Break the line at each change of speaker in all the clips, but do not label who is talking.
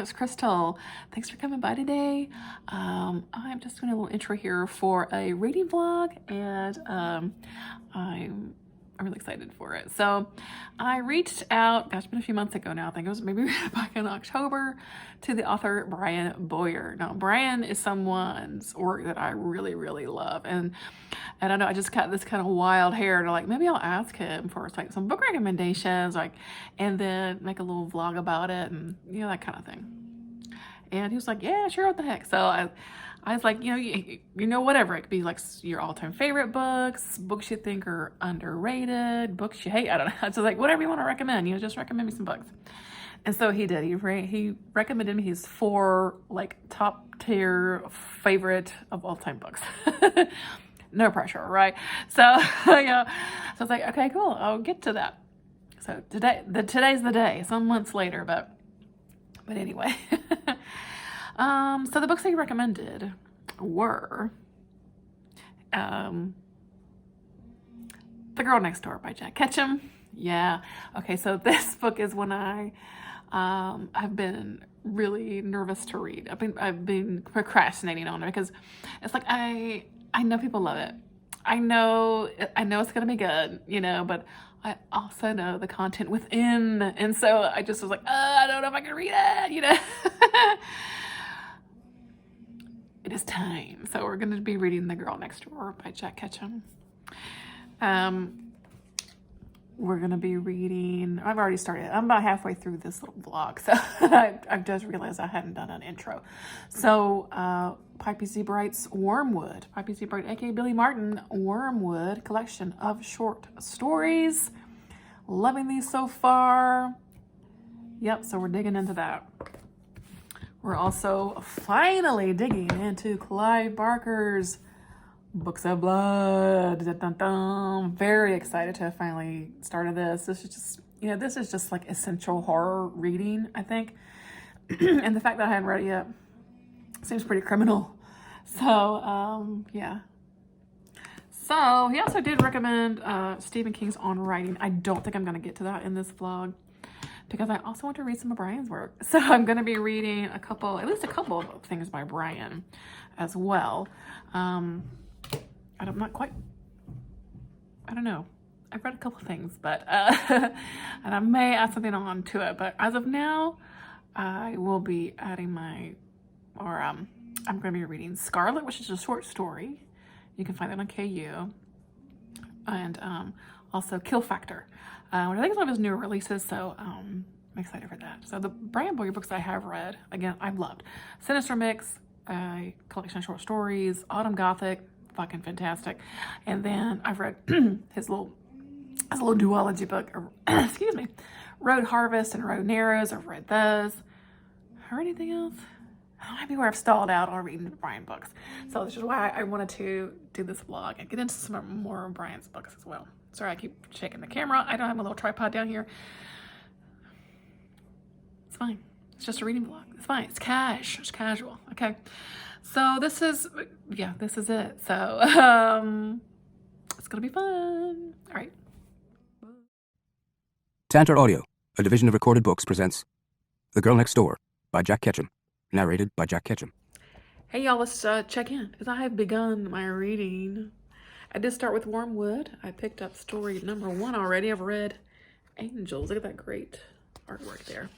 It's Crystal. Thanks for coming by today. I'm just doing a little intro here for a reading vlog, and I'm really excited for it. So I reached out, gosh, it's been a few months ago now. I think it was maybe back in October, to the author Brian Bowyer. Now, Brian is someone's work that I really, really love, and I know I just got this kind of wild hair to like, maybe I'll ask him for like some book recommendations, like, and then make a little vlog about it, and that kind of thing. And he was like, yeah, sure, what the heck. So I was like, whatever. It could be like your all-time favorite books you think are underrated, books you hate. I don't know. It's just like, whatever you want to recommend, just recommend me some books. And so he did. He recommended me his 4 like top tier favorite of all time books. No pressure, right? So so I was like, okay, cool. I'll get to that. So today's the day. Some months later, but anyway. So the books that he recommended were The Girl Next Door by Jack Ketchum. Yeah. Okay, so this book is one I've been really nervous to read. I've been procrastinating on it because it's like I know people love it. I know it's gonna be good, but I also know the content within, and so I just was like, I don't know if I can read it, It is time. So we're gonna be reading The Girl Next Door by Jack Ketchum. We're gonna be reading, I've already started, I'm about halfway through this little vlog, so I've just realized I hadn't done an intro. So Pipey C. Brite's Wormwood, Pipey C. Brite, aka Billy Martin, Wormwood collection of short stories. Loving these so far. Yep, so we're digging into that. We're also finally digging into Clive Barker's Books of Blood. Dun, dun, dun. Very excited to have finally started this. This is just, this is just like essential horror reading, I think. And the fact that I hadn't read it yet seems pretty criminal. So, yeah. So he also did recommend Stephen King's On Writing. I don't think I'm going to get to that in this vlog, because I also want to read some of Brian's work. So I'm going to be reading at least a couple of things by Brian as well. I'm not quite, I don't know. I've read a couple of things, but, and I may add something on to it, but as of now, I will be adding I'm going to be reading Scarlett, which is a short story. You can find it on KU. And also Kill Factor, which I think is one of his newer releases, so I'm excited for that. So the Brian Bowyer books I have read, again, I've loved. Sinister Mix, a collection of short stories, Autumn Gothic, fucking fantastic. And then I've read his little duology book, excuse me, Road Harvest and Road Narrows. I've read those. Or anything else? That might be where I've stalled out on reading Brian books. So this is why I wanted to do this vlog and get into some more of Brian's books as well. Sorry, I keep shaking the camera. I don't have a little tripod down here. It's fine. It's just a reading vlog. It's fine. It's casual. Okay. So this is it. So it's gonna be fun. All right.
Tantor Audio, a division of Recorded Books, presents The Girl Next Door by Jack Ketchum, narrated by Jack Ketchum.
Hey y'all, let's check in, because I have begun my reading. I did start with Wormwood. I picked up story number 1 already. I've read Angels. Look at that great artwork there.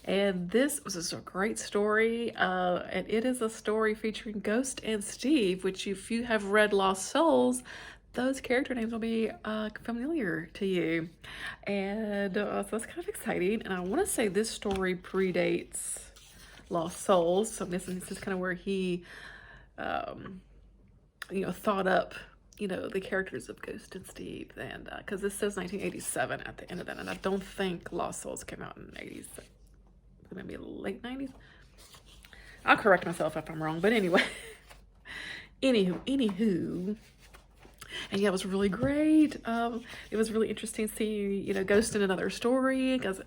And this was just a great story, and it is a story featuring Ghost and Steve, which if you have read Lost Souls, those character names will be familiar to you. And so that's kind of exciting. And I want to say this story predates Lost Souls, so this is kind of where he, thought up, the characters of Ghost and Steve, and because this says 1987 at the end of that, and I don't think Lost Souls came out in the 80s. Maybe late 90s. I'll correct myself if I'm wrong, but anyway. Anywho, and yeah, it was really great. It was really interesting seeing, Ghost in another story, because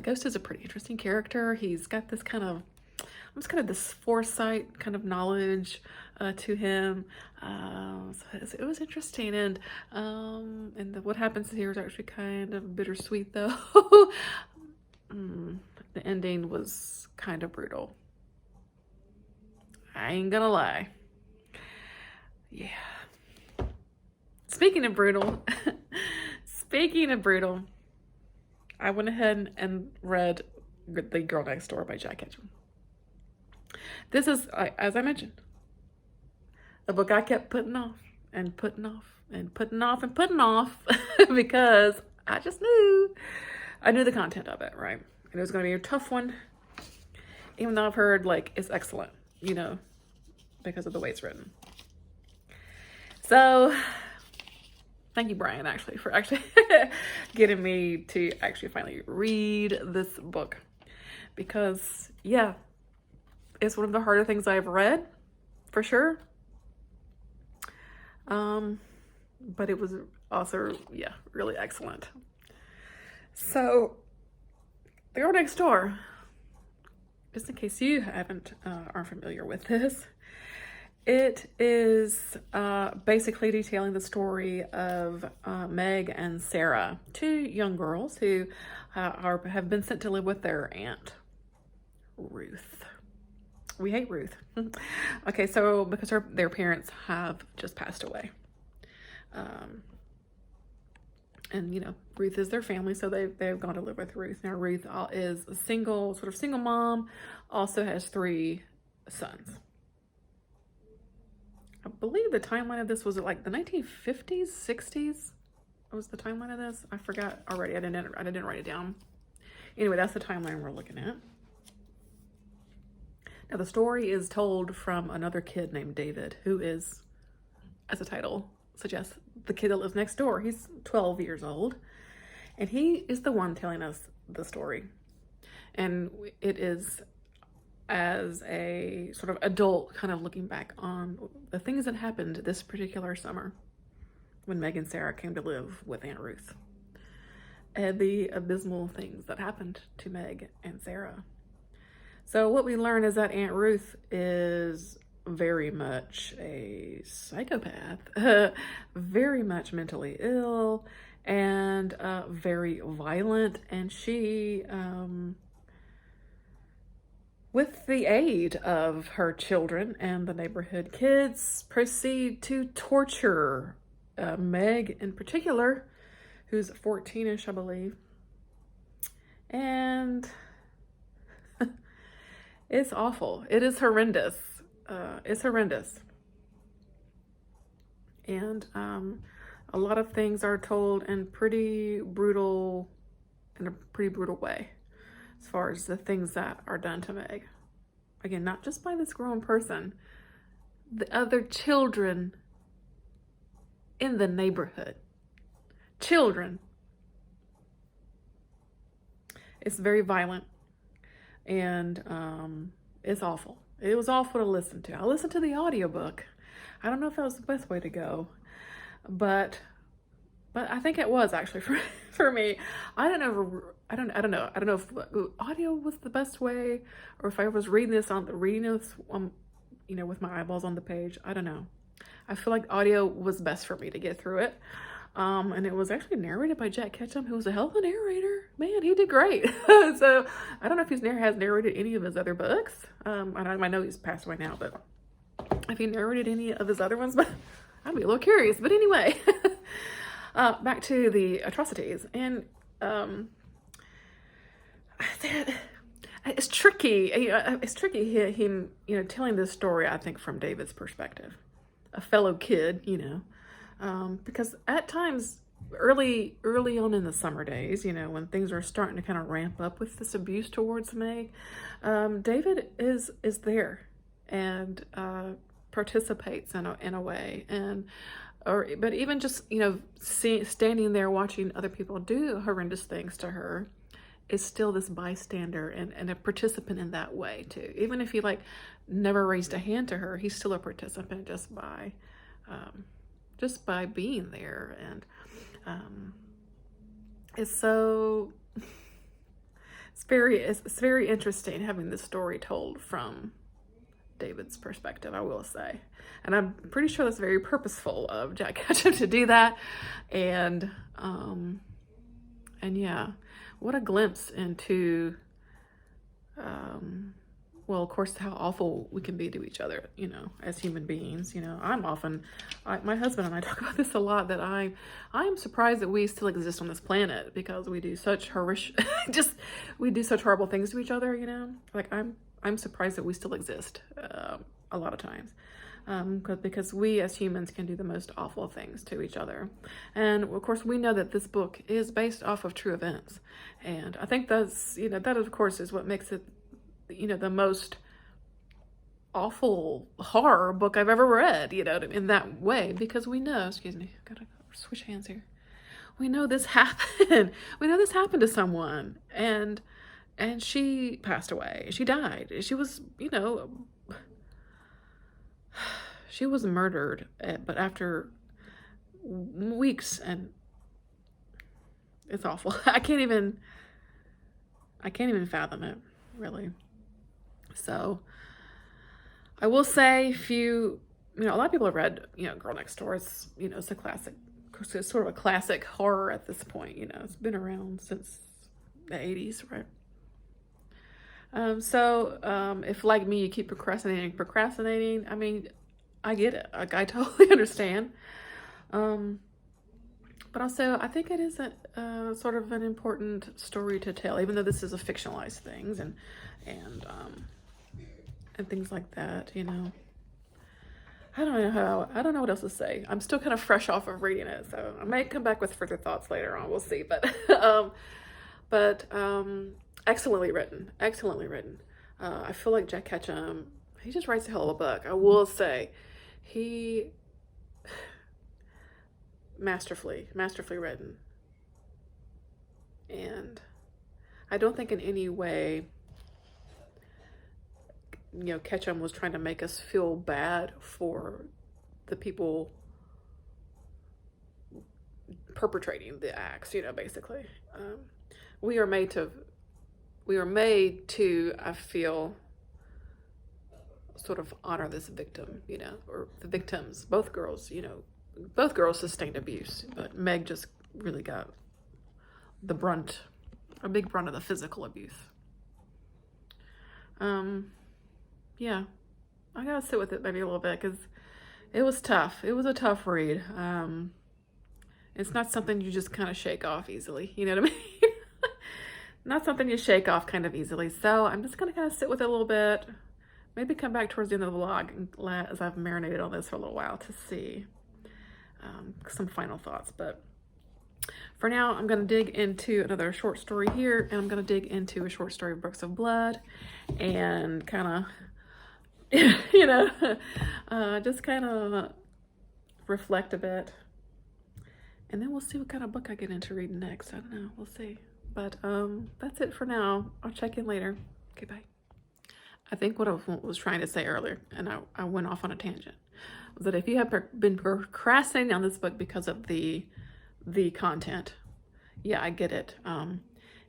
Ghost is a pretty interesting character. He's got this kind of this foresight kind of knowledge to him. So it was interesting, and what happens here is actually kind of bittersweet, though. the ending was kind of brutal. I ain't gonna lie. Yeah. Speaking of brutal, I went ahead and read The Girl Next Door by Jack Ketchum. This is, as I mentioned, a book I kept putting off and putting off and putting off and putting off because I just knew the content of it, right? And it was going to be a tough one, even though I've heard like it's excellent, you know, because of the way it's written. So thank you, Brian, actually, for getting me to actually finally read this book, because yeah, it's one of the harder things I've read, for sure. But it was also, yeah, really excellent. So, The Girl Next Door, just in case you aren't familiar with this, it is basically detailing the story of Meg and Sarah, two young girls who have been sent to live with their aunt, Ruth. We hate Ruth. Okay, so because their parents have just passed away. And you know, Ruth is their family, so they've gone to live with Ruth. Now Ruth is a single mom, also has 3 sons. I believe the timeline of this was like the 1950s, 60s. What was the timeline of this? I forgot already. I didn't write it down. Anyway, that's the timeline we're looking at. Now, the story is told from another kid named David, who is, as the title suggests, the kid that lives next door. He's 12 years old, and he is the one telling us the story. And it is as a sort of adult kind of looking back on the things that happened this particular summer when Meg and Sarah came to live with Aunt Ruth, and the abysmal things that happened to Meg and Sarah. So what we learn is that Aunt Ruth is very much a psychopath, very much mentally ill, and very violent. And she, with the aid of her children and the neighborhood kids, proceed to torture Meg in particular, who's 14-ish, I believe. And it's awful. It is horrendous. It's horrendous. And a lot of things are told in a pretty brutal way, as far as the things that are done to Meg. Again, not just by this grown person, the other children in the neighborhood. Children. It's very violent. And it's awful. It was awful to listen to. I listened to the audiobook. I don't know if that was the best way to go, but I think it was actually for me. I don't know if audio was the best way, or if I was reading this you know, with my eyeballs on the page. I don't know. I feel like audio was best for me to get through it. And it was actually narrated by Jack Ketchum, who was a hell of a narrator. Man, he did great. So I don't know if he has narrated any of his other books. I know he's passed away now, but if he narrated any of his other ones, but I'd be a little curious. But anyway, back to the atrocities. And it's tricky. It's tricky him, you know, telling this story, I think, from David's perspective, a fellow kid, you know. Because at times, early on in the summer days, you know, when things are starting to kind of ramp up with this abuse towards Meg, David is there and participates in a way, but even just, you know, standing there watching other people do horrendous things to her is still this bystander and a participant in that way too. Even if he like never raised a hand to her, he's still a participant just by being there. And it's very interesting having this story told from David's perspective, I will say. And I'm pretty sure that's very purposeful of Jack Ketchum to do that. And yeah, what a glimpse into well, of course, how awful we can be to each other, you know, as human beings. You know, my husband and I talk about this a lot, that I'm surprised that we still exist on this planet, because we do such we do such horrible things to each other, you know. Like, I'm surprised that we still exist a lot of times. Because we as humans can do the most awful things to each other. And of course, we know that this book is based off of true events. And I think that's, you know, that of course is what makes it, you know, the most awful horror book I've ever read, you know, in that way, because we know, excuse me, gotta switch hands here. We know this happened. We know this happened to someone, and she passed away. She died. She was, you know, she was murdered, but after weeks, and it's awful. I can't even fathom it, really. So I will say, if you know, a lot of people have read, you know, Girl Next Door. It's, you know, it's a classic, it's sort of a classic horror at this point, you know. It's been around since the 80s, right? If like me, you keep procrastinating, I mean, I get it. I totally understand. But also, I think it is a sort of an important story to tell, even though this is a fictionalized things and things like that, you know. I don't know what else to say. I'm still kind of fresh off of reading it, so I might come back with further thoughts later on. We'll see. But excellently written. I feel like Jack Ketchum, he just writes a hell of a book. I will say, he masterfully written. And I don't think in any way, you know, Ketchum was trying to make us feel bad for the people perpetrating the acts, you know, basically. We are made to, I feel, sort of honor this victim, you know, or the victims, both girls, you know, both girls sustained abuse, but Meg just really got a big brunt of the physical abuse. Yeah, I gotta sit with it maybe a little bit, because it was tough. It was a tough read. It's not something you just kind of shake off easily, you know what I mean? Not something you shake off kind of easily. So I'm just gonna kind of sit with it a little bit. Maybe come back towards the end of the vlog as I've marinated on this for a little while to see some final thoughts. But for now, I'm going to dig into another short story here, and I'm going to dig into a short story of Brooks of Blood, and kind of, you know, just kind of reflect a bit. And then we'll see what kind of book I get into reading next. I don't know. We'll see. But that's it for now. I'll check in later. Okay, bye. I think what I was trying to say earlier, and I went off on a tangent, was that if you have been procrastinating on this book because of the content, yeah, I get it.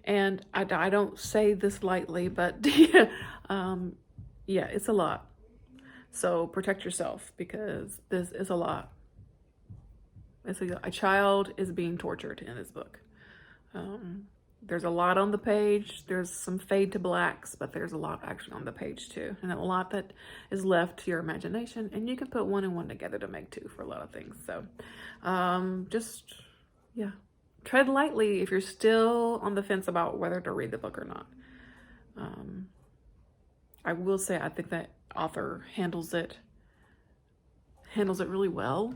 And I don't say this lightly, but yeah, it's a lot. So protect yourself, because this is a lot. A child is being tortured in this book. There's a lot on the page. There's some fade to blacks, but there's a lot actually on the page too. And a lot that is left to your imagination. And you can put one and one together to make two for a lot of things. So just, yeah, tread lightly if you're still on the fence about whether to read the book or not. I will say, I think that author handles it really well.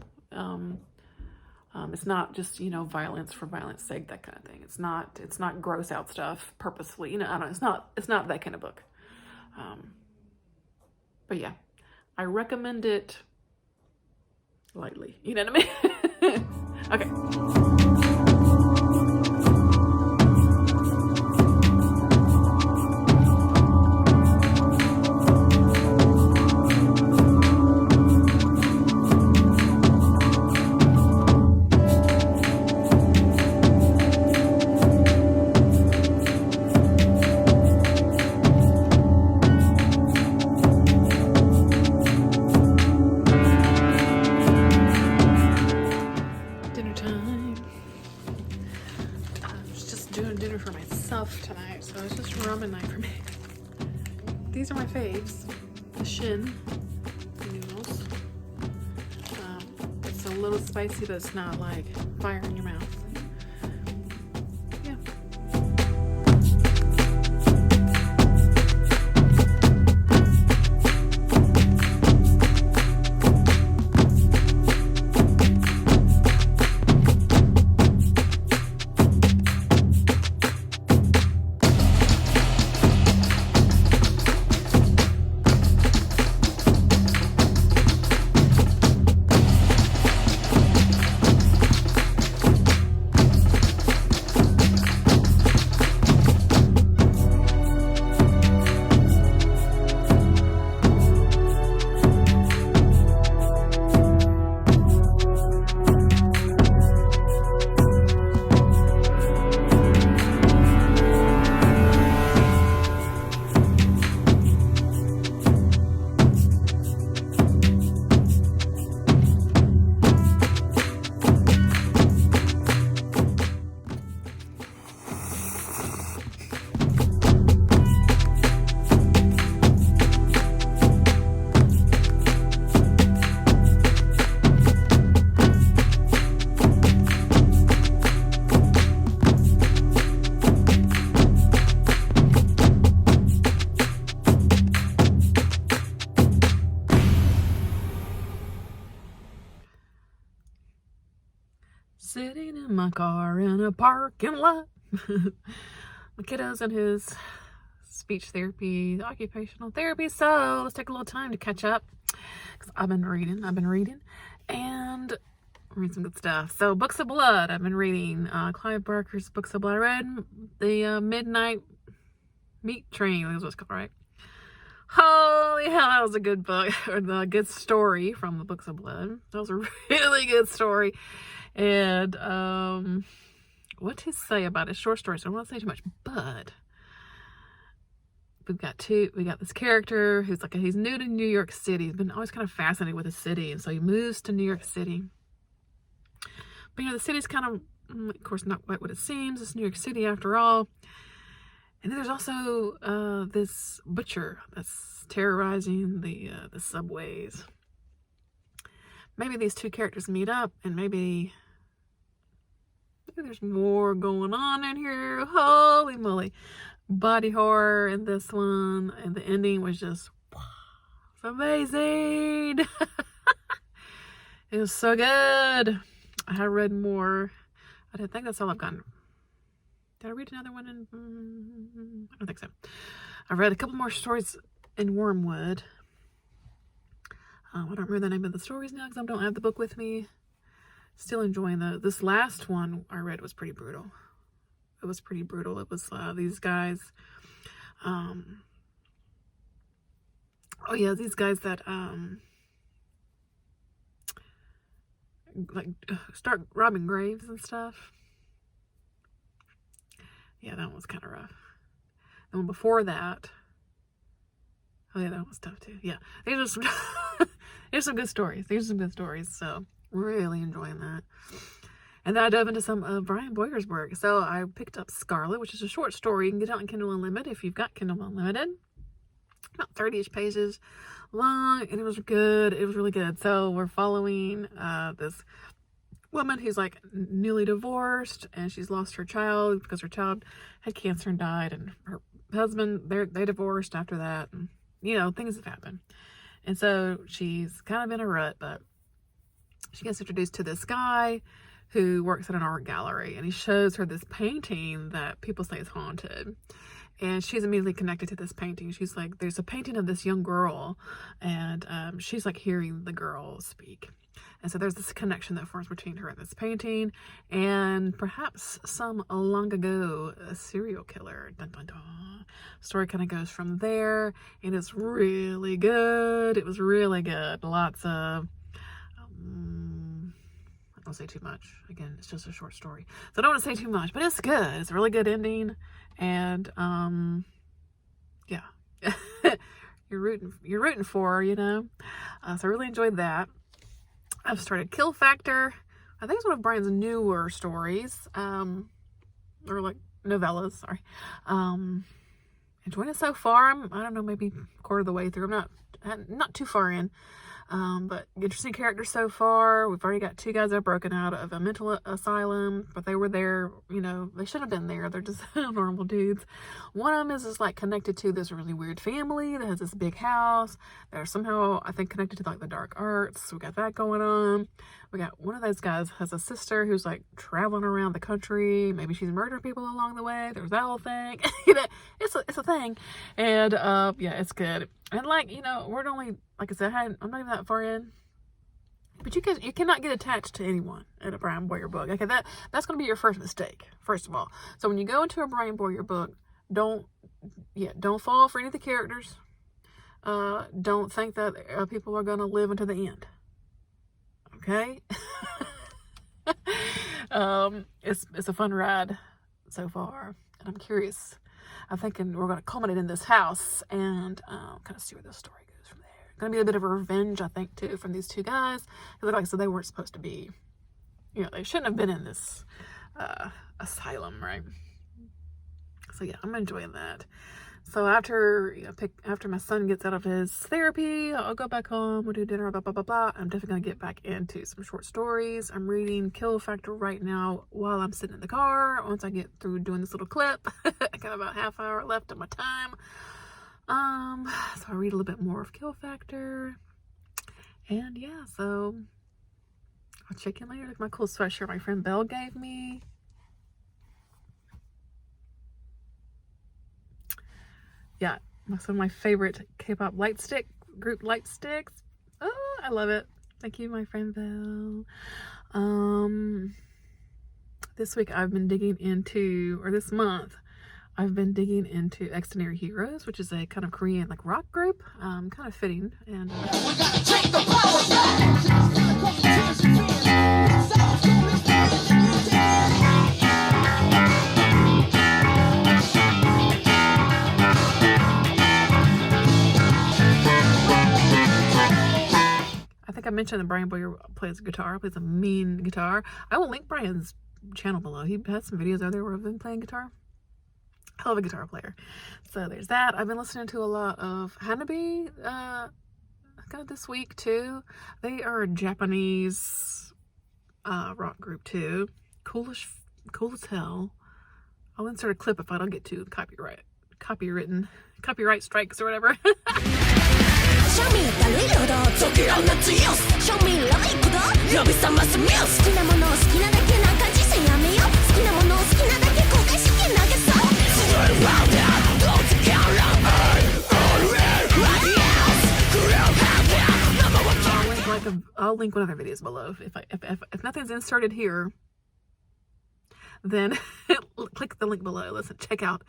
It's not just, you know, violence for violence sake, that kind of thing. It's not gross out stuff purposefully, you know. I don't know. It's not that kind of book. But yeah, I recommend it lightly. You know what I mean? Okay. Tonight, so it's just ramen night for me. these are my faves. The Shin noodles. It's a little spicy, but it's not like fire in your mouth. Yeah. Sitting in my car in a parking lot. My kiddo's in his speech therapy, occupational therapy, so let's take a little time to catch up. Because I've been reading, and read some good stuff. So, Books of Blood, I've been reading Clive Barker's Books of Blood. I read the Midnight Meat Train, that's what it's called, right? Holy hell, that was a good book, or the good story from the Books of Blood. That was a really good story. And what to say about it? Short story, so I don't want to say too much, but we got this character who's like, he's new to New York City. He's been always kind of fascinated with the city, and so he moves to New York City. But the city's kind of course, not quite what it seems. It's New York City after all. And then there's also this butcher that's terrorizing the subways. Maybe these two characters meet up, and maybe there's more going on in here. Holy moly. Body horror in this one, and the ending was just it's amazing. It was so good. I have read more. I think that's all I've gotten. Did I read another one? I don't think so. I read a couple more stories in Wormwood. I don't remember the name of the stories now because I don't have the book with me. Still enjoying this last one I read was pretty brutal. It was pretty brutal. It was these guys. These guys that start robbing graves and stuff. Yeah, that one was kind of rough. The one before that. Oh yeah, that was tough too. Yeah, there's some good stories. So really enjoying that. And then I dove into some of Brian Boyer's work. So I picked up Scarlett, which is a short story. You can get it on Kindle Unlimited if you've got Kindle Unlimited. About 30-ish pages long, and it was good. It was really good. So we're following this woman who's like newly divorced, and she's lost her child because her child had cancer and died, and her husband, they divorced after that, and things have happened. And so she's kind of in a rut, but she gets introduced to this guy who works at an art gallery, and he shows her this painting that people say is haunted. And she's immediately connected to this painting. She's like, there's a painting of this young girl, and she's like hearing the girl speak. And so there's this connection that forms between her and this painting, and perhaps some long ago a serial killer. Dun, dun, dun. Story kind of goes from there, and it's really good. It was really good. Lots of I don't say too much. Again, it's just a short story, so I don't want to say too much, but it's good. It's a really good ending, and yeah, you're rooting for her, so I really enjoyed that. I've started Kill Factor. I think it's one of Brian's newer stories, or like novellas. Sorry, enjoying it so far. I don't know, maybe quarter of the way through. I'm not too far in. But interesting characters so far. We've already got 2 guys that are broken out of a mental asylum, but they were there, you know, they should have been there. They're just normal dudes. One of them is just like connected to this really weird family that has this big house. They're somehow, I think, connected to like the dark arts. We got that going on. We got one of those guys has a sister who's like traveling around the country. Maybe she's murdering people along the way. There's that whole thing. You know, it's a thing. And yeah, it's good. And like, you know, we're only, like I said, I'm not even that far in. But you cannot get attached to anyone in a Brian Bowyer book. Okay, that's going to be your first mistake, first of all. So when you go into a Brian Bowyer book, don't fall for any of the characters. Don't think that people are going to live until the end. Okay? It's a fun ride so far, and I'm curious. I'm thinking we're going to culminate in this house and kind of see where this story goes from there. Going to be a bit of a revenge, I think, too, from these 2 guys. Because like I said, they weren't supposed to be, you know, they shouldn't have been in this asylum, right? So yeah, I'm enjoying that. So after, you know, after my son gets out of his therapy, I'll go back home, we'll do dinner, blah, blah, blah, blah. I'm definitely going to get back into some short stories. I'm reading Kill Factor right now while I'm sitting in the car. Once I get through doing this little clip, I got about half hour left of my time. So I read a little bit more of Kill Factor. And yeah, so I'll check in later. Look at my cool sweatshirt my friend Belle gave me. Yeah, some of my favorite K-pop group light sticks. Oh, I love it. Thank you, my friend Belle. This week I've been digging into, or this month, I've been digging into Extraordinary Heroes, which is a kind of Korean like rock group. Kind of fitting. And
We gotta take the power back.
I think I mentioned that Brian Bowyer plays guitar, plays a mean guitar. I will link Brian's channel below. He has some videos out there where I've been playing guitar. Hell of a guitar player. So there's that. I've been listening to a lot of Hanabi kind of this week too. They are a Japanese rock group too. Cool as hell. I'll insert a clip if I don't get too copyright strikes or whatever.
Show me the little Tokyoの強さ Show me the little 呼び覚ますミュース好きなものを好きなだけなんか実践やめよう好きなものを好きなだけ後悔しき投げそう I'll link one of their videos below. If nothing's inserted here, then click the link below. Listen, check out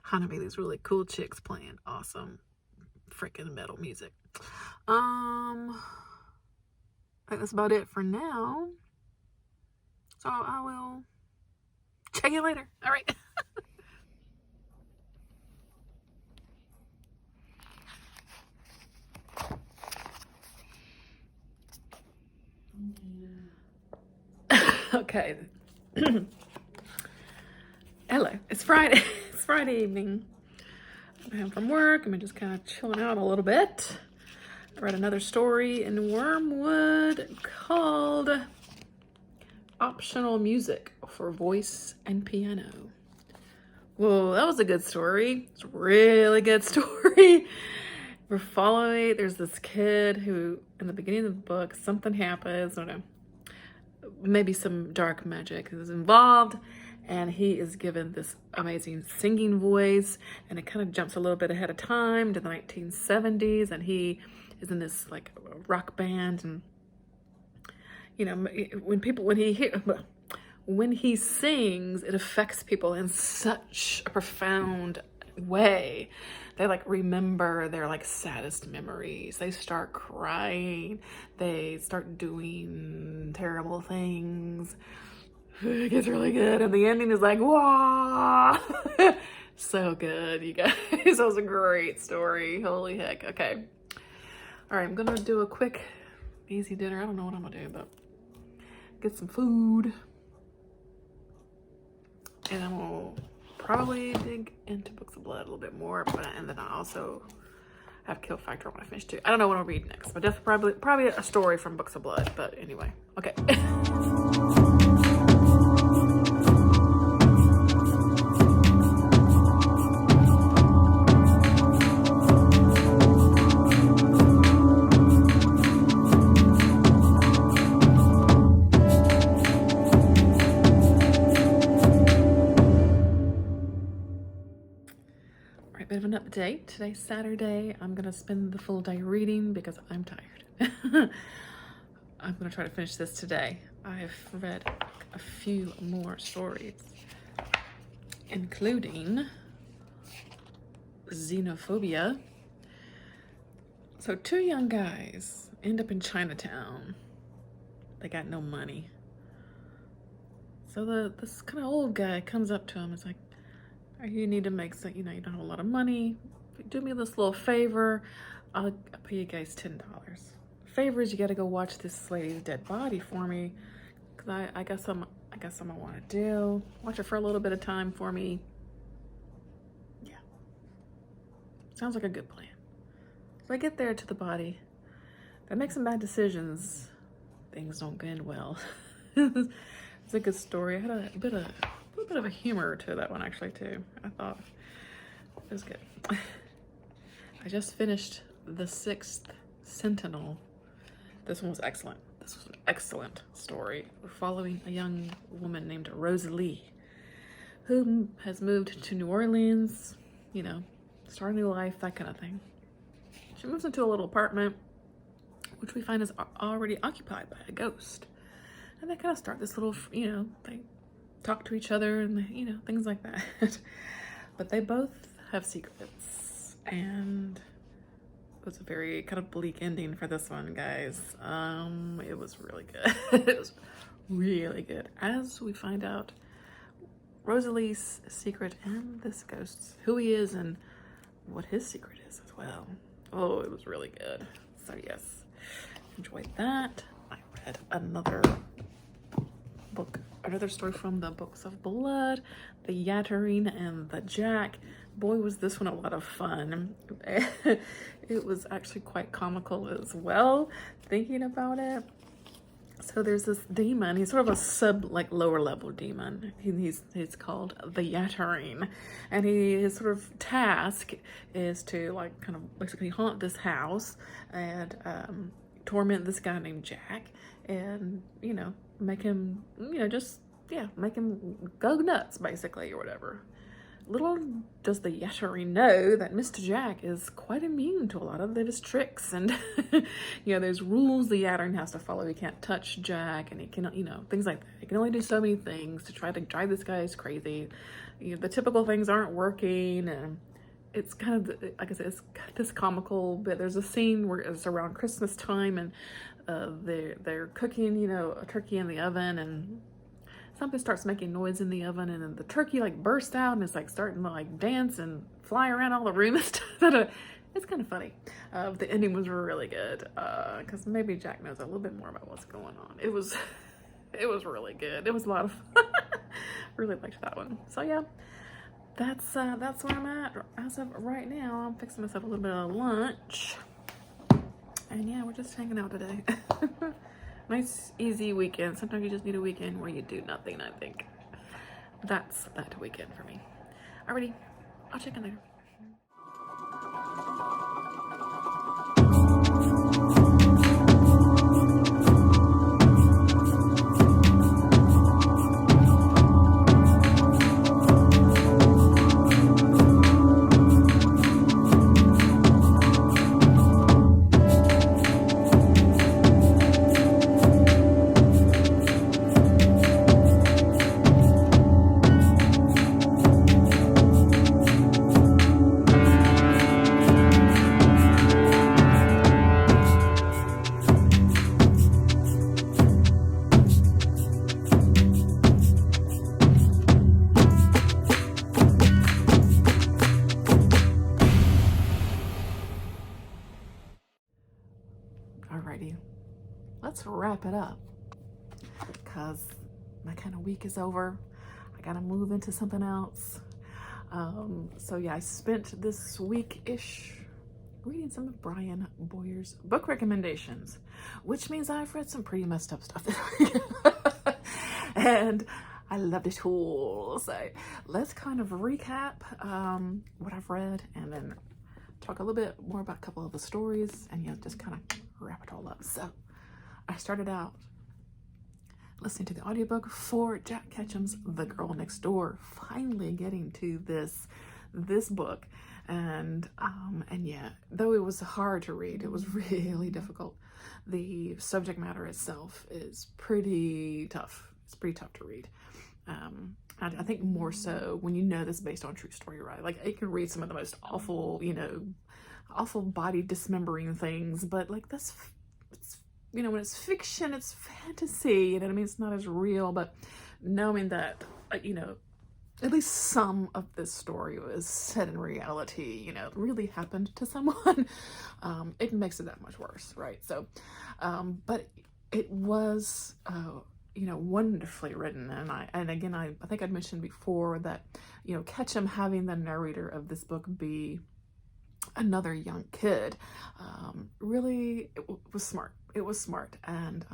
Hanabi, these really cool chicks playing awesome freaking metal music. I think that's about it for now. So I will check you later. All right. Okay. Hello. It's Friday. It's Friday evening. I'm home from work. I'm just kind of chilling out a little bit. I read another story in Wormwood called Optional Music for Voice and Piano. Whoa, that was a good story. It's a really good story. We're following, there's this kid who, in the beginning of the book, something happens, I don't know, maybe some dark magic is involved, and he is given this amazing singing voice, and it kind of jumps a little bit ahead of time to the 1970s, and he is in this like rock band, and you know, when he sings, it affects people in such a profound way. They like remember their like saddest memories. They start crying. They start doing terrible things. It gets really good. And the ending is like, wow. So good, you guys. That was a great story. Holy heck. Okay. All right, I'm gonna do a quick, easy dinner. I don't know what I'm gonna do, but get some food. And I'm gonna probably dig into Books of Blood a little bit more, and then I also have Kill Factor when I finish too. I don't know what I'll read next, but definitely probably a story from Books of Blood. But anyway, okay. Bit of an update. Today's Saturday. I'm gonna spend the full day reading because I'm tired. I'm gonna try to finish this today. I've read a few more stories, including Xenophobia. So 2 young guys end up in Chinatown. They got no money. So this kind of old guy comes up to him. It's like, you need to make some, you don't have a lot of money. Do me this little favor. I'll pay you guys $10. Favor is you got to go watch this lady's dead body for me, cause I got something I want to do. Watch it for a little bit of time for me. Yeah, sounds like a good plan. So I get there to the body. I make some bad decisions. Things don't end well. It's a good story. I had a bit of a humor to that one actually too. I thought it was good. I just finished The Sixth Sentinel. This one was excellent. This was an excellent story. We're following a young woman named Rosalie who has moved to New Orleans, start a new life, that kind of thing. She moves into a little apartment which we find is already occupied by a ghost. And they kind of start this little, they talk to each other and things like that. But they both have secrets, and it was a very kind of bleak ending for this one, guys. It was really good. It was really good. As we find out Rosalie's secret and this ghost's, who he is and what his secret is as well. Oh, it was really good. So yes, enjoyed that. I read another story from the Books of Blood, The Yattering and the Jack. Boy, was this one a lot of fun. It was actually quite comical as well, thinking about it. So there's this demon. He's sort of a lower level demon. He's called the Yattering, and his sort of task is to kind of basically haunt this house and torment this guy named Jack, and make him make him go nuts basically, or whatever. Little does the Yattering know that Mr. Jack is quite immune to a lot of his tricks, and there's rules the Yattering has to follow. He can't touch Jack, and he can things like that. He can only do so many things to try to drive this guy crazy. The typical things aren't working, and it's kind of, like I said, it's this comical bit. There's a scene where it's around Christmas time, and they're cooking a turkey in the oven, and something starts making noise in the oven, and then the turkey bursts out and it's starting to dance and fly around all the room and stuff. It's kind of funny. The ending was really good because maybe Jack knows a little bit more about what's going on. It was really good. It was a lot of fun. Really liked that one. So yeah, that's where I'm at as of right now. I'm fixing myself a little bit of lunch, and yeah, we're just hanging out today. Nice, easy weekend. Sometimes you just need a weekend where you do nothing, I think. That's that weekend for me. Alrighty, I'll check in later. Alrighty, let's wrap it up because my kind of week is over. I gotta move into something else. So yeah, I spent this week-ish reading some of Brian Boyer's book recommendations, which means I've read some pretty messed up stuff this week. And I love it all. So let's kind of recap what I've read and then talk a little bit more about a couple of the stories and just kind of wrap it all up. So I started out listening to the audiobook for Jack Ketchum's The Girl Next Door, finally getting to this book. And yeah, though it was hard to read, it was really difficult. The subject matter itself is pretty tough. It's pretty tough to read. I think more so when you know this is based on true story, right? Like, you can read some of the most awful, awful body dismembering things, but like this, it's, when it's fiction, it's fantasy, you know what I mean? It's not as real, but knowing that, at least some of this story was set in reality, it really happened to someone, it makes it that much worse, right? So, but it was, wonderfully written. And again, I think I'd mentioned before that, Ketchum having the narrator of this book be another young kid, really, it was smart. It was smart. And,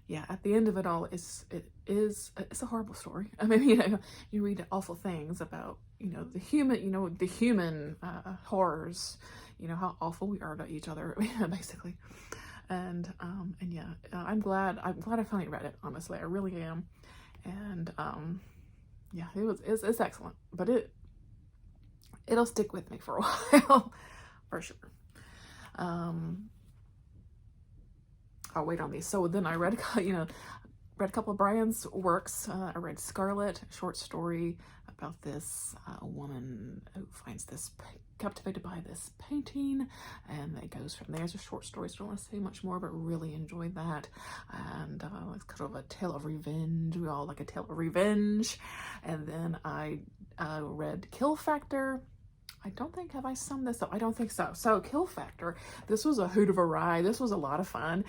yeah, at the end of it all, it's a horrible story. I mean, you read awful things about, the human horrors, how awful we are to each other, basically. And yeah, I'm glad I finally read it, honestly. I really am. And, yeah, it's excellent, but it'll stick with me for a while, for sure. I'll wait on these. So then I read, read a couple of Brian's works. I read Scarlett, a short story about this woman who finds this, captivated by this painting, and it goes from there. It's a short story, so I don't want to say much more, but really enjoyed that. And it's kind of a tale of revenge. We all like a tale of revenge. And then I read Kill Factor. I don't think, have I summed this up? I don't think so. So Kill Factor, this was a hoot of a ride. This was a lot of fun.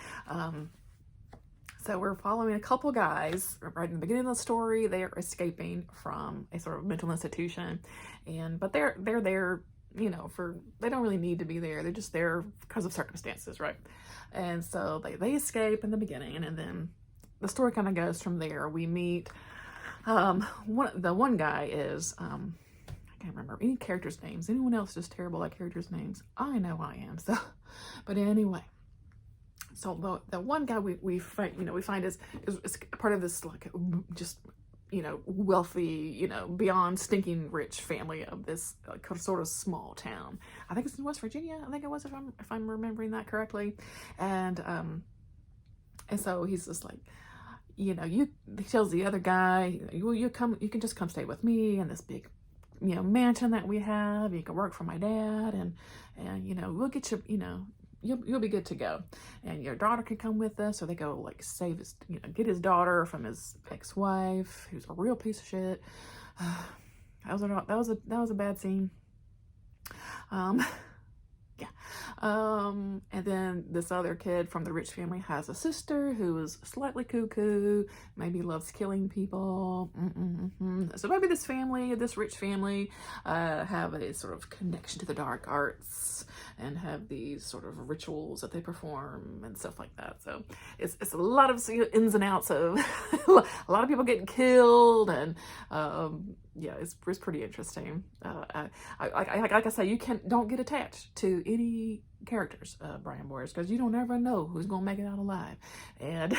So we're following a couple guys right in the beginning of the story. They are escaping from a sort of mental institution, but they're there, they don't really need to be there. They're just there because of circumstances, right? And so they escape in the beginning, and then the story kind of goes from there. We meet the one guy is I can't remember any characters' names. Anyone else just terrible at characters' names? I know I am. So, but anyway, so the one guy we find is part of this, like, just, wealthy, beyond stinking rich family of this sort of small town. I think it's in West Virginia. I think it was, if I'm remembering that correctly. And so he's just like, he tells the other guy, you can just come stay with me in this big, mansion that we have. You can work for my dad, and we'll get you, you'll be good to go, and your daughter can come with us. So they go, like, save his, get his daughter from his ex-wife, who's a real piece of shit. That was a bad scene. Yeah. And then this other kid from the rich family has a sister who is slightly cuckoo, maybe loves killing people. So maybe this rich family, have a sort of connection to the dark arts and have these sort of rituals that they perform and stuff like that. So it's a lot of ins and outs of a lot of people getting killed, and yeah, it's pretty interesting. Like I say, don't get attached to any characters, Brian Boyers, because you don't ever know who's gonna make it out alive. And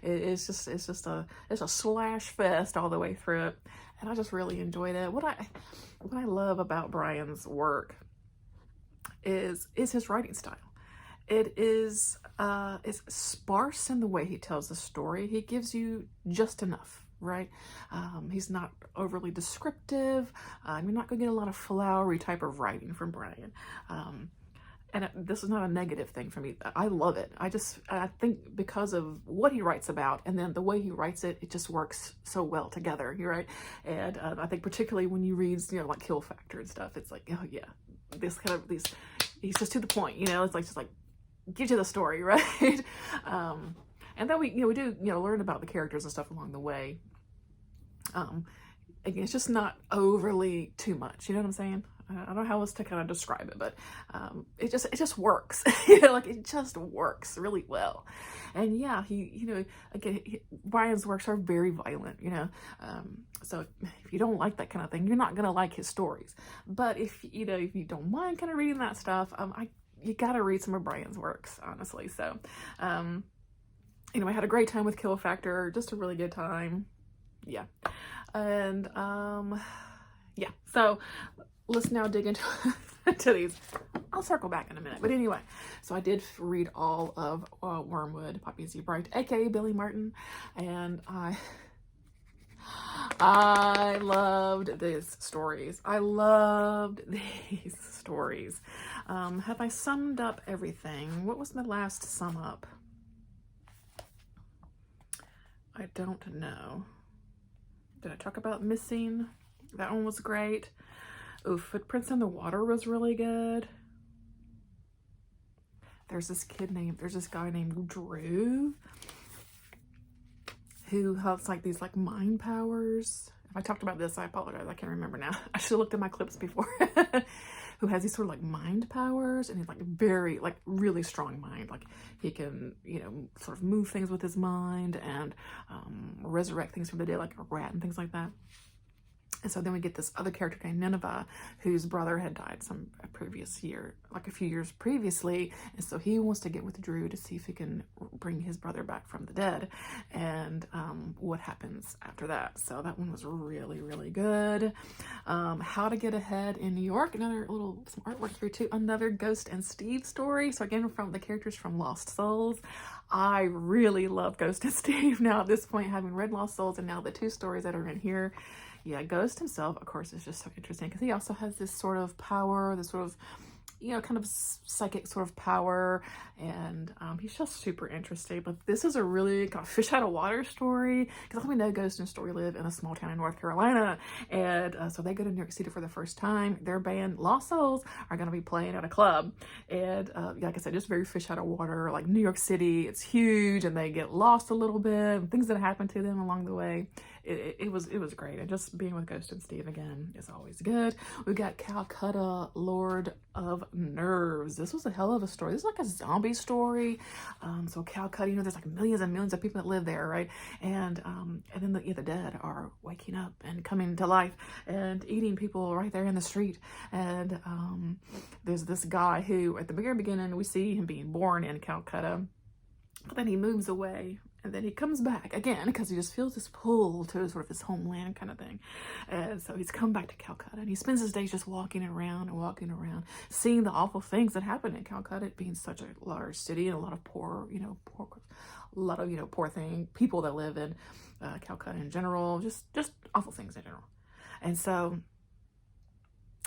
it's just a slash fest all the way through it, and I just really enjoyed it. What I love about Brian's work is his writing style. It is it's sparse in the way he tells the story. He gives you just enough, right? He's not overly descriptive. You're not going to get a lot of flowery type of writing from Brian. And this is not a negative thing for me. I love it. I think because of what he writes about, and then the way he writes it, it just works so well together, right? And I think particularly when you read, like Kill Factor and stuff, it's like, oh yeah, he's just to the point, it's like, just like, get you the story, right? And then we do, learn about the characters and stuff along the way. again, it's just not overly too much. You know what I'm saying? I don't know how else to kind of describe it, but it just works. You know, like it just works really well. And yeah, again, Brian's works are very violent, you know. So if you don't like that kind of thing, you're not gonna like his stories. But if you don't mind kind of reading that stuff, you gotta read some of Brian's works, honestly. So, I had a great time with Kill Factor, just a really good time. Yeah. And yeah, so let's now dig into to these. I'll circle back in a minute. But anyway, so I did read all of Wormwood, Poppy Z. Brite, aka Billy Martin, and I loved these stories. I loved these stories. Have I summed up everything? What was my last sum up? I don't know. Did I talk about Missing? That one was great. Oh, Footprints in the Water was really good. There's this guy named Drew who has like these like mind powers. If I talked about this, I apologize. I can't remember now. I should have looked at my clips before. Who has these sort of like mind powers, and he's like very, like really strong mind. Like he can, sort of move things with his mind and resurrect things from the dead, like a rat and things like that. And so then we get this other character named Nineveh, whose brother had died a previous year, like a few years previously. And so he wants to get with Drew to see if he can bring his brother back from the dead, and what happens after that. So that one was really, really good. How to Get Ahead in New York, some artwork here too. Another Ghost and Steve story. So again, from the characters from Lost Souls. I really love Ghost and Steve now at this point, having read Lost Souls and now the two stories that are in here. Yeah, Ghost himself, of course, is just so interesting because he also has this sort of power, this sort of, kind of psychic sort of power, and he's just super interesting. But this is a really kind of fish out of water story because we know Ghost and Story live in a small town in North Carolina, and so they go to New York City for the first time. Their band Lost Souls are going to be playing at a club, and like I said, just very fish out of water. Like New York City, it's huge, and they get lost a little bit, and things that happen to them along the way. It was great, and just being with Ghost and Steve again is always good. We got Calcutta, Lord of Nerves. This was a hell of a story. This is like a zombie story. So Calcutta, there's like millions and millions of people that live there, right? And then the dead are waking up and coming to life and eating people right there in the street. And there's this guy who, at the very beginning, we see him being born in Calcutta, but then he moves away. And then he comes back again because he just feels this pull to sort of his homeland kind of thing. And so he's come back to Calcutta, and he spends his days just walking around, seeing the awful things that happen in Calcutta, it being such a large city and a lot of poor people that live in Calcutta in general, just awful things in general. And so,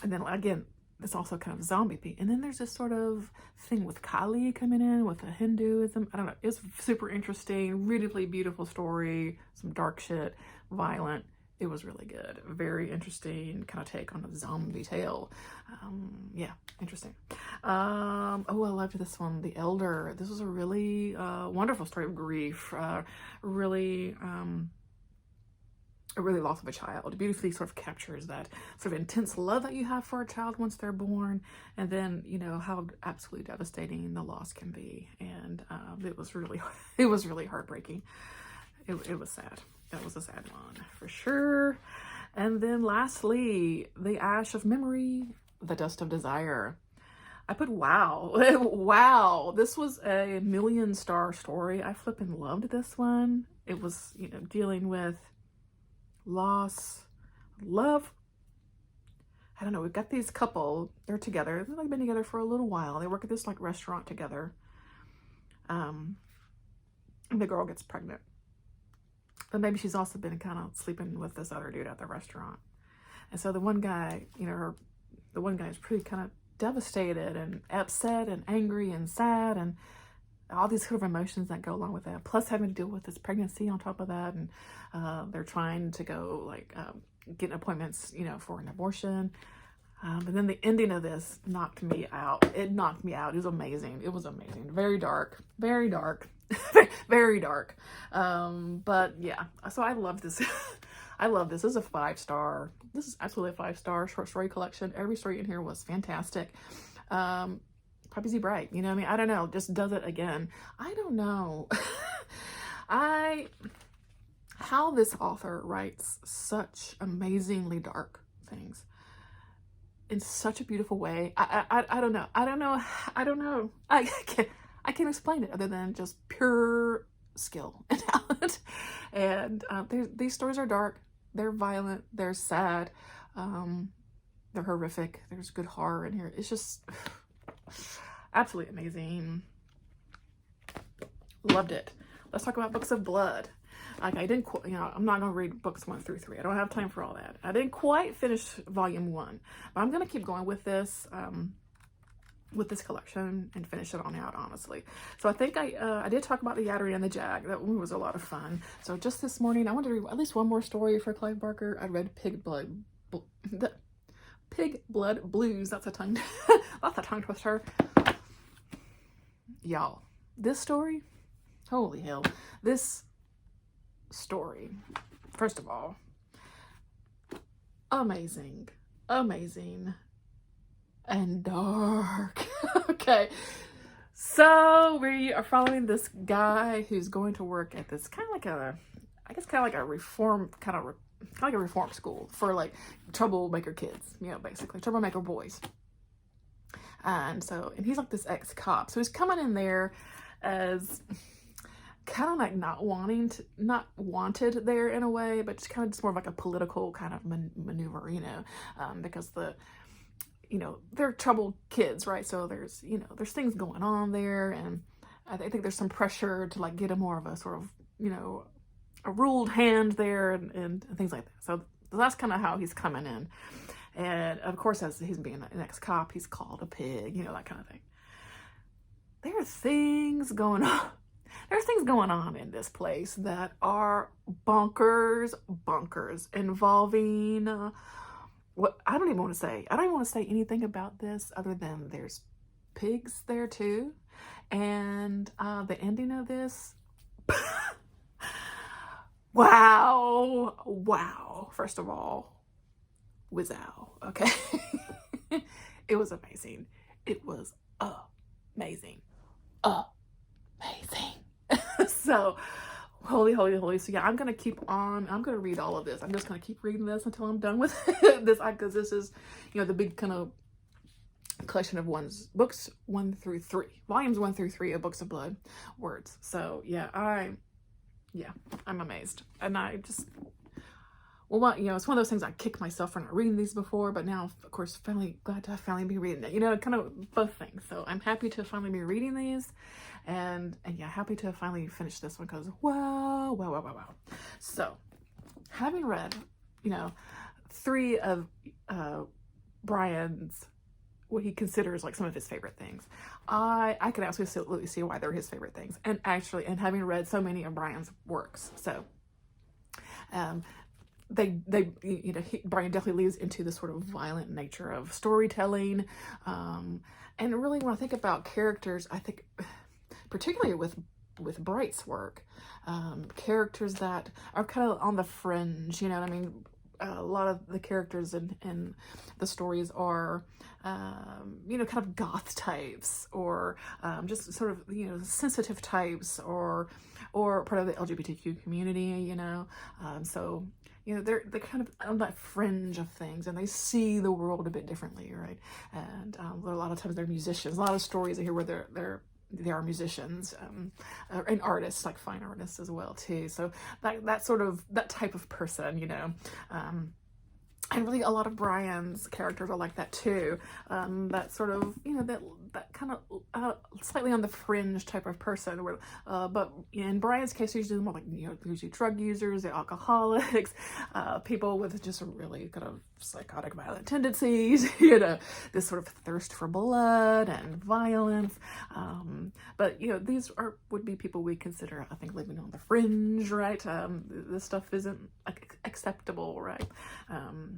and then again, it's also kind of zombie. And then there's this sort of thing with Kali coming in with the Hinduism. I don't know. It's super interesting, really beautiful story, some dark shit, violent. It was really good. Very interesting kind of take on a zombie tale. Yeah, interesting. I loved this one, The Elder. This was a really wonderful story of grief. A really loss of a child. Beautifully sort of captures that sort of intense love that you have for a child once they're born, and then how absolutely devastating the loss can be. And it was really heartbreaking. It was sad. That was a sad one for sure. And then lastly, The Ash of Memory, The Dust of Desire. I put wow. Wow, this was a 1,000,000-star story. I flipping loved this one. It was dealing with loss, love. I don't know. We've got these couple. They're together. They've been together for a little while. They work at this like restaurant together. And the girl gets pregnant, but maybe she's also been kind of sleeping with this other dude at the restaurant. And so the one guy, the one guy is pretty kind of devastated and upset and angry and sad and all these sort of emotions that go along with that, plus having to deal with this pregnancy on top of that. And they're trying to go get appointments, for an abortion. But then the ending of this knocked me out. It knocked me out. It was amazing. Very dark, very dark. But yeah, so I love this. I love this. This is a 5-star. This is absolutely a 5-star short story collection. Every story in here was fantastic. Probably Z Brite, you know what I mean? I don't know, just does it again. I don't know. How this author writes such amazingly dark things in such a beautiful way. I don't know. I don't know. I can't explain it other than just pure skill and talent. And these stories are dark. They're violent. They're sad. They're horrific. There's good horror in here. It's just absolutely amazing. Loved it. Let's talk about books of blood. Like I didn't, you know, I'm not going to read books 1 through 3. I don't have time for all that. I didn't quite finish volume 1, but I'm going to keep going with this collection and finish it on out, honestly. So I think I did talk about the Yattery and the Jag. That one was a lot of fun. So just this morning, I wanted to read at least one more story for Clive Barker. I read Pig Blood Blues. That's a tongue twister. Y'all, this story, holy hell, this story, first of all, amazing and dark. Okay, so we are following this guy who's going to work at this kind of like a reform school for like troublemaker kids, you know, basically troublemaker boys. And he's like this ex-cop, so he's coming in there as kind of like not wanted there in a way, but just kind of just more of like a political kind of maneuver, you know, because they're troubled kids, right? So there's things going on there, and I think there's some pressure to like get a more of a sort of, you know, a ruled hand there and things like that. So that's kind of how he's coming in. And of course, as he's being an ex-cop, he's called a pig, you know, that kind of thing. There are things going on. There's things going on in this place that are bonkers, involving what I don't even want to say. I don't even want to say anything about this other than there's pigs there too. And the ending of this, wow. First of all, Wizzow, okay? It was amazing. It was amazing. So, holy. So yeah, I'm going to read all of this. I'm just going to keep reading this until I'm done with this, because this is, you know, the big kind of collection of books 1 through 3, volumes 1 through 3 of Books of Blood words. So yeah, I'm amazed. And I just, well, you know, it's one of those things I kick myself for not reading these before, but now, of course, glad to finally be reading it. You know, kind of both things. So I'm happy to finally be reading these, and yeah, happy to finally finish this one, because wow. So, having read, you know, 3 of Brian's, what he considers like some of his favorite things, I can absolutely see why they're his favorite things, and having read so many of Brian's works, so Brian definitely leads into the sort of violent nature of storytelling, and really when I think about characters, I think particularly with Brite's work, characters that are kind of on the fringe, you know what I mean? A lot of the characters in the stories are, you know, kind of goth types, or just sort of, you know, sensitive types, or part of the LGBTQ community, you know. So, you know, they're kind of on that fringe of things, and they see the world a bit differently, right? And a lot of times they're musicians. A lot of stories I hear where they are musicians, and artists, like fine artists as well too. So that type of person, you know, and really a lot of Brian's characters are like that too. That sort of, you know, that kind of slightly on the fringe type of person. Where, but in Brian's case, usually more like, you know, usually drug users, the alcoholics, people with just really kind of psychotic, violent tendencies. You know, this sort of thirst for blood and violence. But you know, these would be people we consider, I think, living on the fringe, right? This stuff isn't acceptable, right?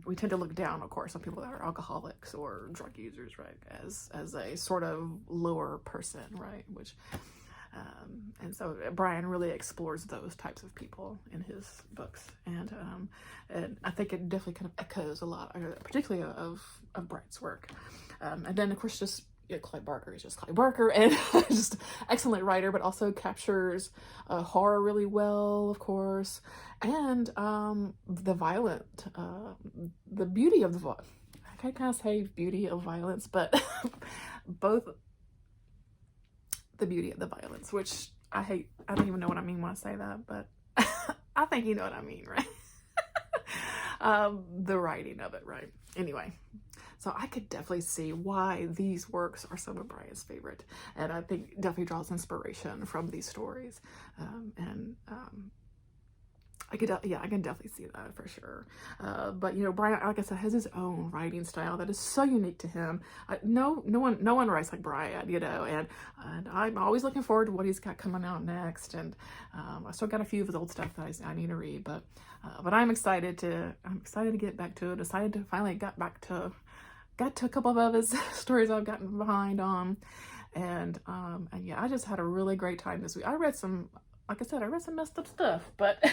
We tend to look down, of course, on people that are alcoholics or drug users, right, as a sort of lower person, right? Which And so Brian really explores those types of people in his books, and I think it definitely kind of echoes a lot, particularly of Brite's work. And then of course just Clive Barker is just Clive Barker, and just excellent writer, but also captures horror really well, of course, and the violent, the beauty of the I can kind of say beauty of violence, but both the beauty of the violence, which I hate. I don't even know what I mean when I say that, but I think you know what I mean, right? The writing of it, right? Anyway, so I could definitely see why these works are some of Brian's favorite, and I think definitely draws inspiration from these stories, I can definitely see that for sure. But you know, Brian, like I said, has his own writing style that is so unique to him. No one writes like Brian, you know, and I'm always looking forward to what he's got coming out next. And I still got a few of his old stuff that I need to read, but I'm excited to get back to it. Decided to finally got to a couple of his stories I've gotten behind on, and yeah, I just had a really great time this week. I read some, like I said, I read some messed up stuff, but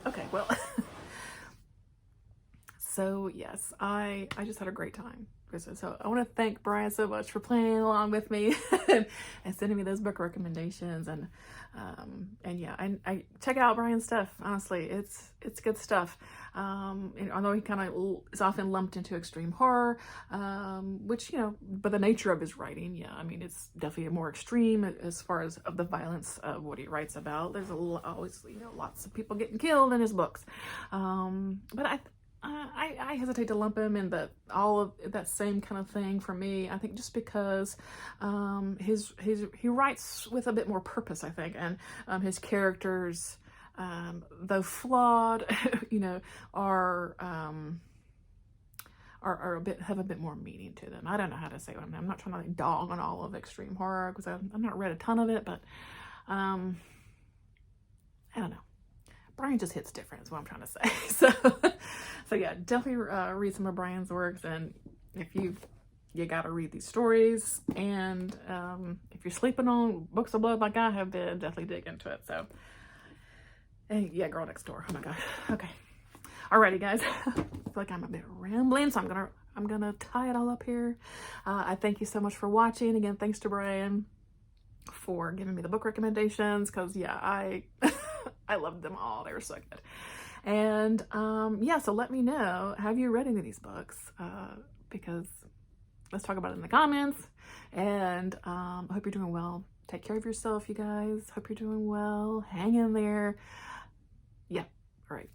okay, well, so yes, I just had a great time. So I want to thank Brian so much for playing along with me and sending me those book recommendations, and yeah, I check out Brian's stuff. Honestly, it's good stuff. And although he kind of is often lumped into extreme horror, which, you know, but the nature of his writing, yeah, I mean, it's definitely more extreme as far as of the violence of what he writes about. There's always, you know, lots of people getting killed in his books, but I hesitate to lump him in all of that same kind of thing for me. I think just because he writes with a bit more purpose, I think, and his characters, though flawed, you know, are have a bit more meaning to them. I don't know how to say what I'm not trying to like dog on all of extreme horror, because I've not read a ton of it, but I don't know. Brian just hits different is what I'm trying to say. So yeah, definitely read some of Brian's works, and if you got to read these stories, and if you're sleeping on books of blood like I have been, definitely dig into it. So, and yeah, Girl Next Door. Oh my gosh. Okay. Alrighty, guys. I feel like I'm a bit rambling, so I'm gonna tie it all up here. I thank you so much for watching. Again, thanks to Brian for giving me the book recommendations, because yeah, I loved them all. They were so good. And yeah, so let me know, have you read any of these books? Because let's talk about it in the comments. And I hope you're doing well. Take care of yourself, you guys. Hope you're doing well. Hang in there. Yeah. All right.